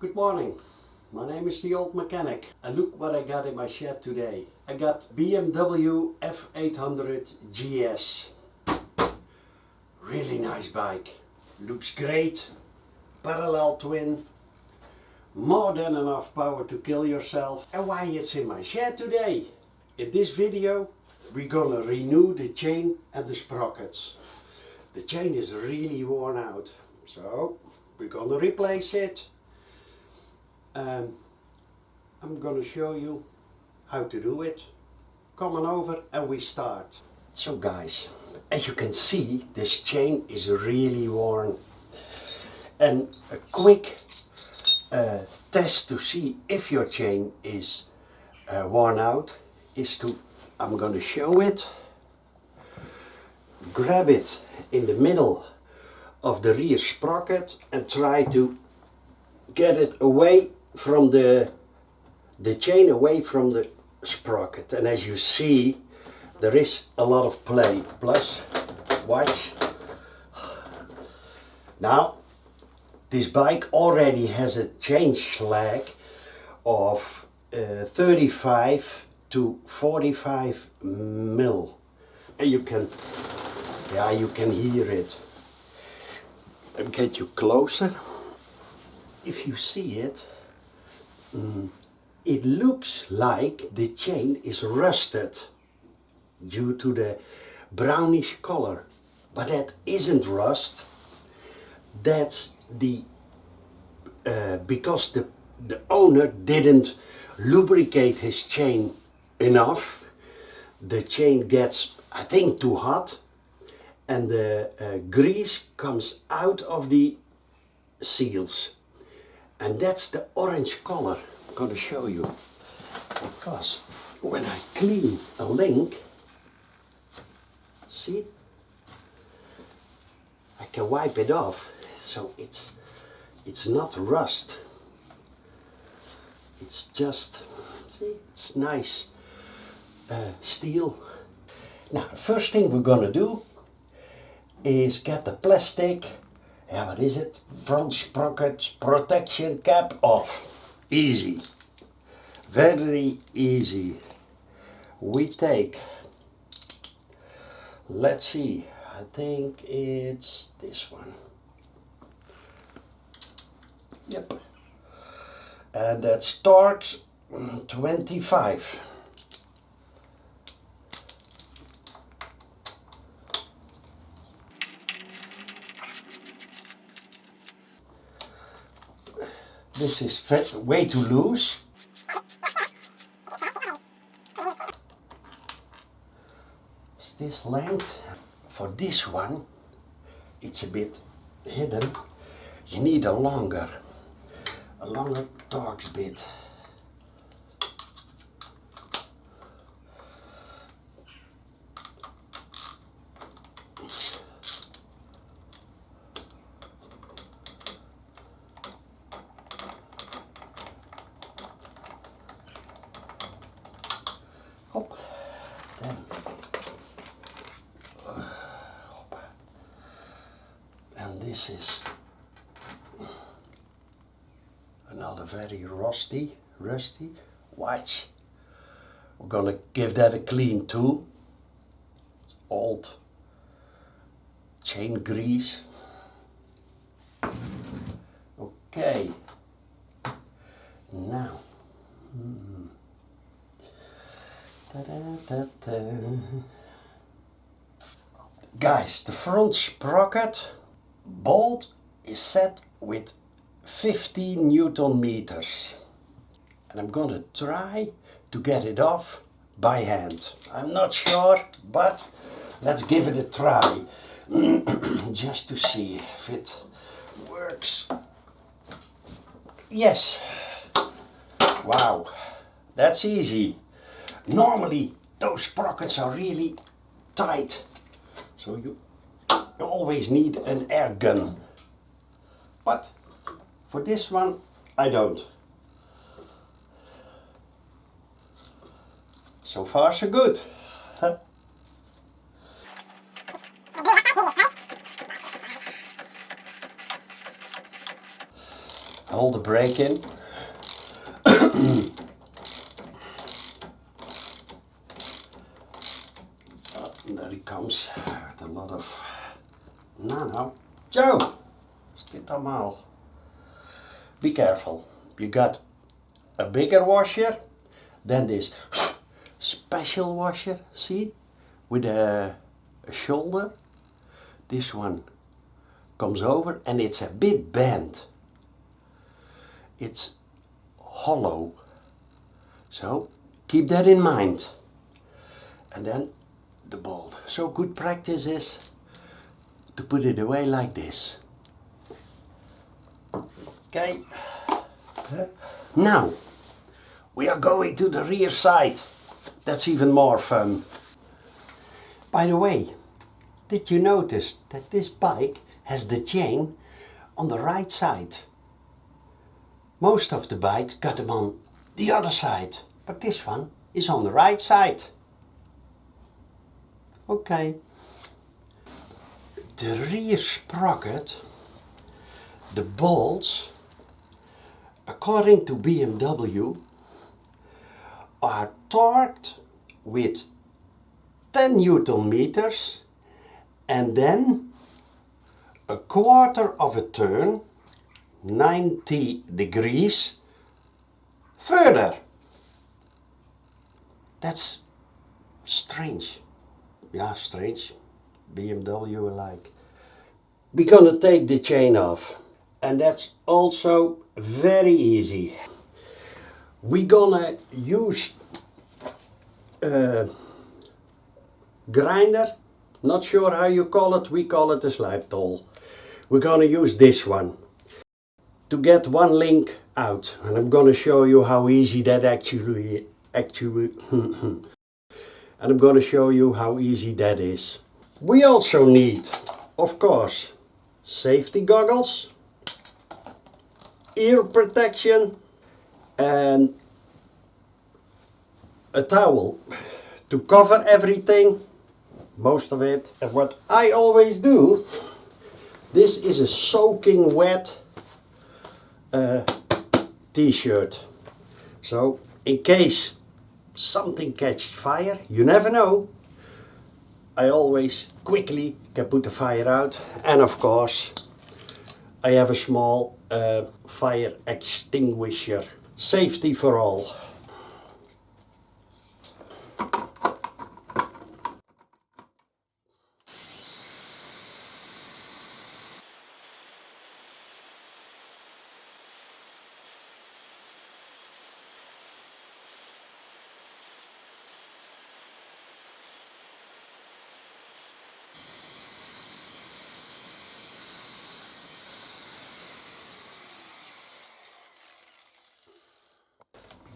Good morning, my name is the Old Mechanic and look what I got in my shed today. I got BMW F800GS. Really nice bike, looks great, parallel twin, more than enough power to kill yourself. And why it's in my shed today? In this video we're gonna renew the chain and the sprockets. The chain is really worn out, so we're gonna replace it. I'm gonna show you how to do it. Come on over and we start. So guys, as you can see, this chain is really worn. And a quick test to see if your chain is worn out is to, I'm gonna show it. Grab it in the middle of the rear sprocket and try to get it away from the chain, away from the sprocket. And as you see, there is a lot of play. Plus, watch. Now, this bike already has a change slag of 35 to 45 mil. And you can hear it. I'll get you closer. If you see it, it looks like the chain is rusted due to the brownish color, but that isn't rust. That's the because the owner didn't lubricate his chain enough. The chain gets, I think, too hot, and the grease comes out of the seals. And that's the orange color. I'm going to show you. Because when I clean a link, see, I can wipe it off. So it's not rust. It's just, see, it's nice steel. Now, the first thing we're going to do is get the plastic. What is it? Front sprocket protection cap off. Easy. Very easy. We take, let's see, I think it's this one. Yep. And that's Torx 25. This is way too loose. It's this length. For this one, it's a bit hidden. You need a longer Torx bit. And this is another very rusty. Watch. We're gonna give that a clean too. It's old chain grease. Okay. Now. Guys, the front sprocket bolt is set with 15 Newton meters. And I'm gonna try to get it off by hand. I'm not sure, but let's give it a try. Just to see if it works. Yes. Wow, that's easy. Normally those sprockets are really tight, so you always need an air gun, but for this one I don't. So far so good. hold the brake in. Oh, there he comes with a lot of... No, Joe! Zit allemaal. Be careful. You got a bigger washer than this special washer, see? With a shoulder. This one comes over and it's a bit bent. It's hollow. So keep that in mind. And then the bolt. So good practice is to put it away like this. Okay. Now we are going to the rear side. That's even more fun. By the way, did you notice that this bike has the chain on the right side? Most of the bikes got them on the other side, but this one is on the right side. Okay. The rear sprocket, the bolts, according to BMW, are torqued with 10 Newton meters and then a quarter of a turn, 90 degrees further. That's strange. Yeah, strange. BMW alike. We're gonna take the chain off, and that's also very easy. We're gonna use a grinder, not sure how you call it, we call it a slijptol. We're gonna use this one to get one link out, and I'm gonna show you how easy that actually and I'm gonna show you how easy that is. We also need, of course, safety goggles, ear protection, and a towel to cover everything, most of it. And what I always do, this is a soaking wet t-shirt. So in case something catches fire, you never know, I always quickly can put the fire out. And of course I have a small fire extinguisher. Safety for all.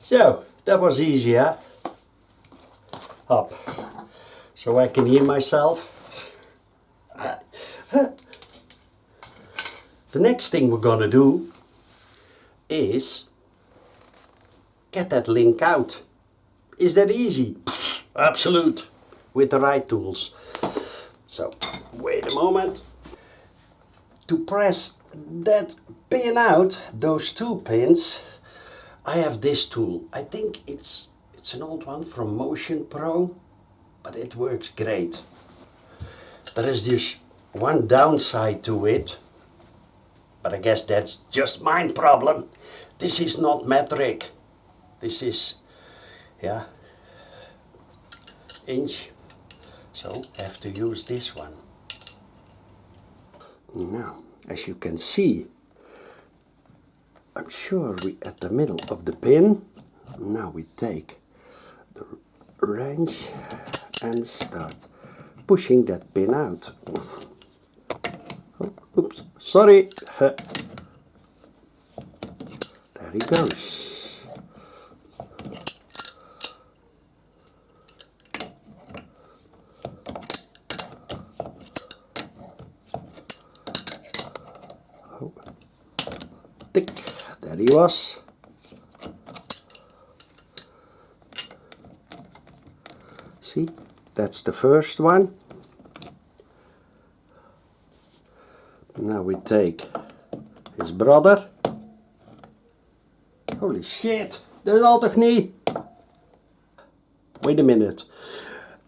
So, that was easy, huh? Up. So I can hear myself. The next thing we're gonna do is get that link out. Is that easy? Absolute. With the right tools. So, wait a moment. To press that pin out, those two pins, I have this tool. I think it's an old one from Motion Pro, but it works great. There is just one downside to it, but I guess that's just my problem. This is not metric. This is, yeah, inch. So I have to use this one. Now, as you can see, I'm sure we at the middle of the pin. Now we take the wrench and start pushing that pin out. Oh, oops, sorry. There he goes. Oh. Tick. There he was. See, that's the first one. Now we take his brother Holy shit, dat zal toch niet? Wait a minute.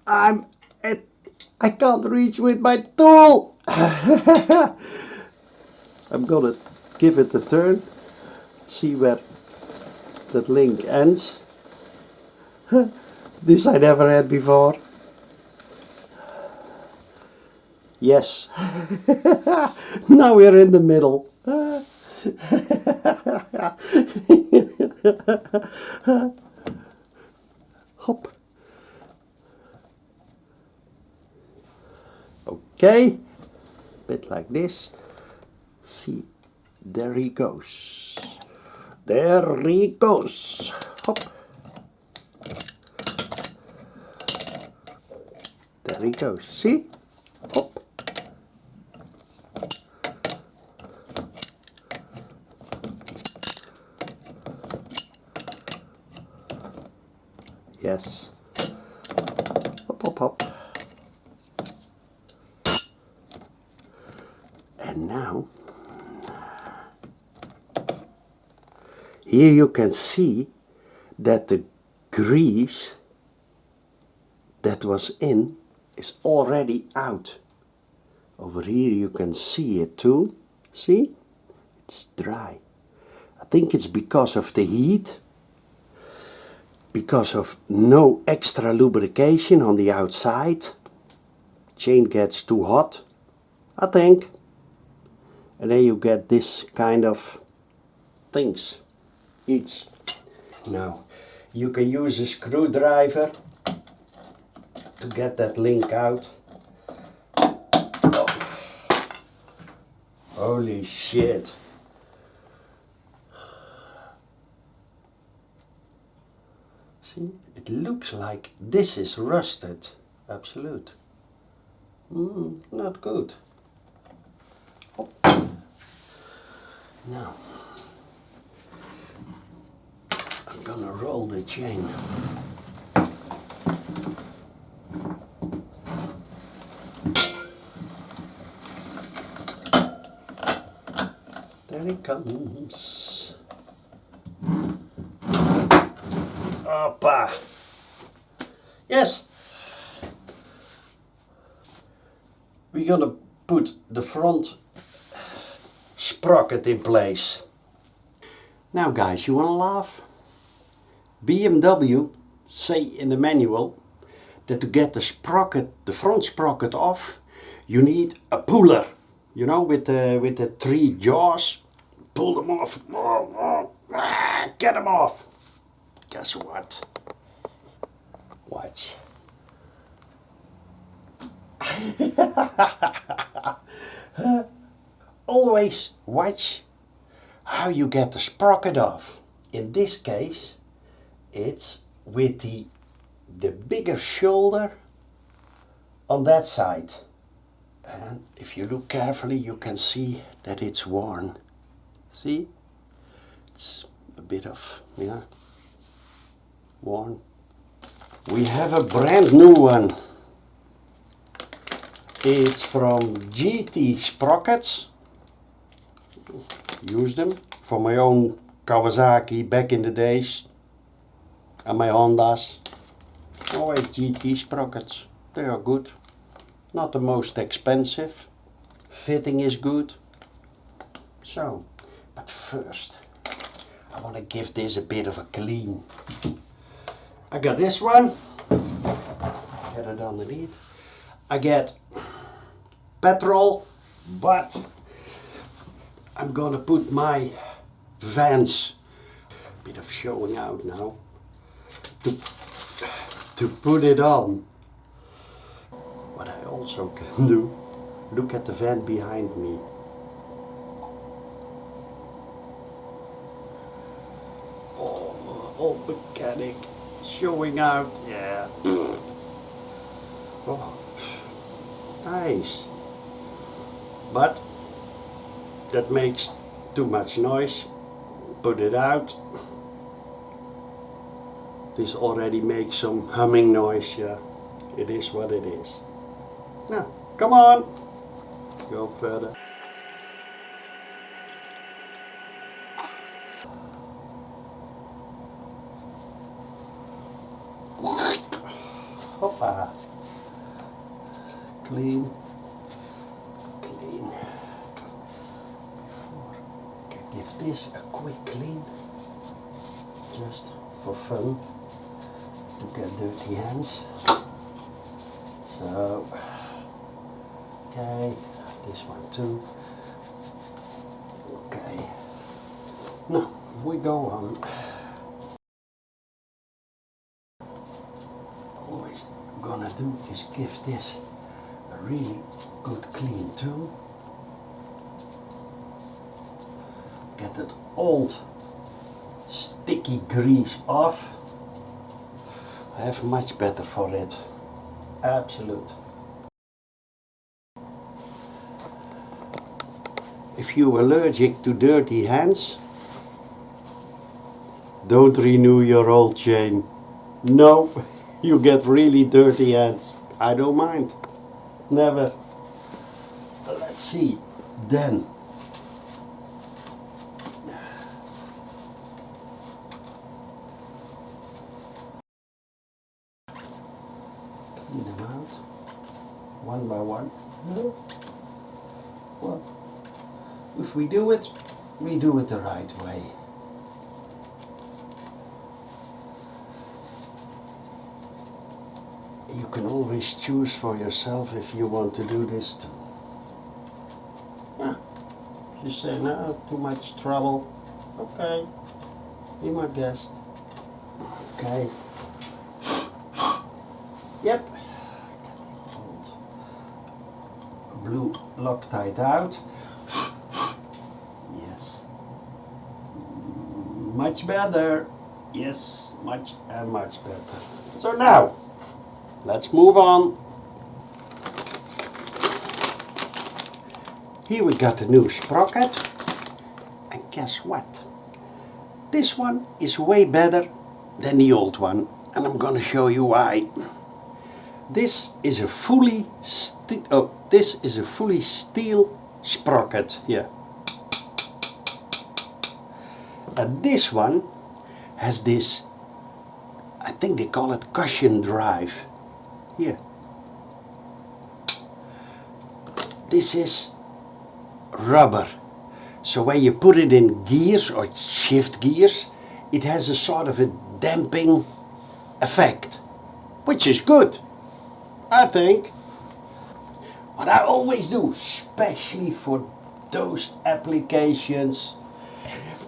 I can't reach with my tool. I'm gonna give it a turn. See where that link ends. This I never had before. Yes. Now we're in the middle. Hop. Okay. Bit like this. See, there he goes. There he goes. Hop. There he goes. See? Hop. Yes. Hop, hop, hop. And now, here you can see that the grease that was in is already out. Over here you can see it too. See? It's dry. I think it's because of the heat, because of no extra lubrication on the outside. Chain gets too hot, I think. And then you get this kind of things. Each. Now, you can use a screwdriver to get that link out. Oh. Holy shit. See, it looks like this is rusted. Absolute. Not good. Oh. Now, I'm gonna roll the chain. There it comes. Oppa. Yes. We're gonna put the front sprocket in place. Now guys, you wanna laugh? BMW say in the manual that to get the sprocket, the front sprocket off, you need a puller. You know, with the three jaws. Pull them off. Get them off. Guess what? Watch. Always watch how you get the sprocket off. In this case, it's with the bigger shoulder on that side. And if you look carefully, you can see that it's worn. See? It's a bit of, yeah, worn. We have a brand new one. It's from GT Sprockets. Use them for my own Kawasaki back in the days. And my Hondas. Always GT Sprockets. They are good. Not the most expensive. Fitting is good. So, but first, I want to give this a bit of a clean. I got this one. Get it underneath. I get petrol, but I'm gonna put my Vans, a bit of showing out now, to put it on. What I also can do, look at the van behind me. Oh, old mechanic showing out, yeah. Oh, nice. But that makes too much noise. Put it out. This already makes some humming noise, yeah. It is what it is. Now, come on. Go further. clean, clean. Before I give this a quick clean, just for fun, to get dirty hands. So, okay, this one too. Okay, now we go on. Always gonna do is give this a really good clean too. Get that old sticky grease off. I have much better for it. Absolute. If you're allergic to dirty hands, don't renew your old chain. No, you get really dirty hands. I don't mind. Never. Let's see. Then. Clean them out. One by one. No. Well, if we do it the right way. You can always choose for yourself if you want to do this too. Yeah. You say, no, too much trouble. Okay, be my guest. Okay. Yep. Get the old blue Loctite out. Yes. Much better. Yes, much better. So now, let's move on. Here we got the new sprocket. And guess what? This one is way better than the old one. And I'm gonna show you why. This is a fully steel sprocket here. And this one has this, I think they call it cushion drive. Here. This is rubber. So when you put it in gears or shift gears, it has a sort of a damping effect, which is good, I think. What I always do, especially for those applications,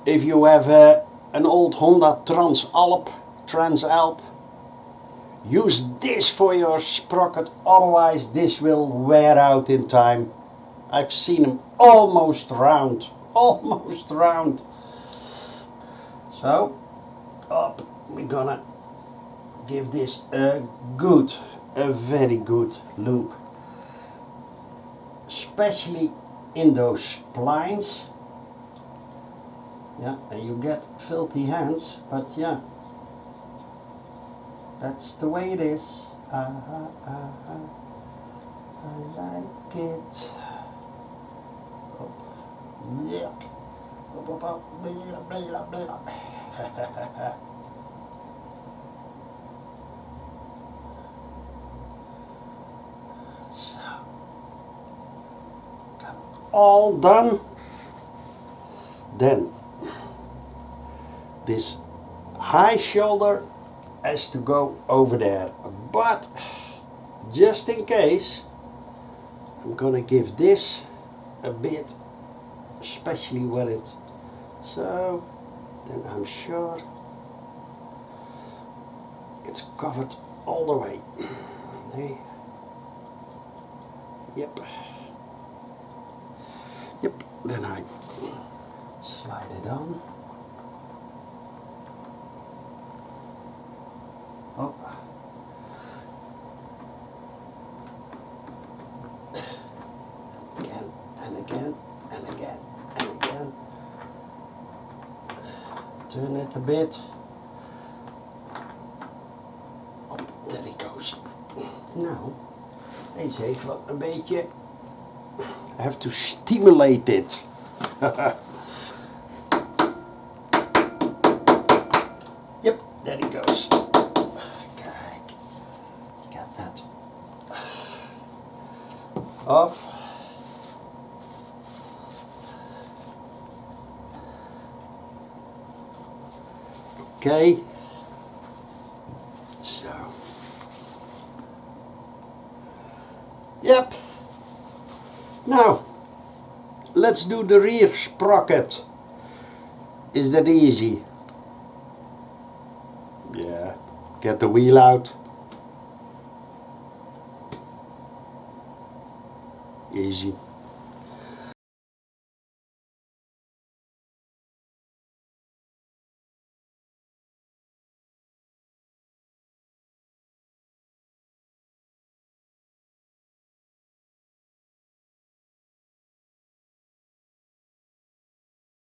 if you have an old Honda Transalp, use this for your sprocket, otherwise this will wear out in time. I've seen them almost round. So, up, we're gonna give this a very good loop. Especially in those splines. Yeah, and you get filthy hands, but yeah, that's the way it is. I like it. Oh. Yeah. So, got all done. Then this high shoulder has to go over there, but just in case, I'm gonna give this a bit, especially where it, so then I'm sure it's covered all the way. Okay. Yep, then I slide it on. Oh. Again and again and again and again. Turn it a bit. Oh, there it goes. Nou, eens even een beetje. I have to stimulate it. Yep, there it goes. Kijk, got that. off. Okay, so, yep. Now, let's do the rear sprocket. Is that easy? Yeah, get the wheel out. Easy.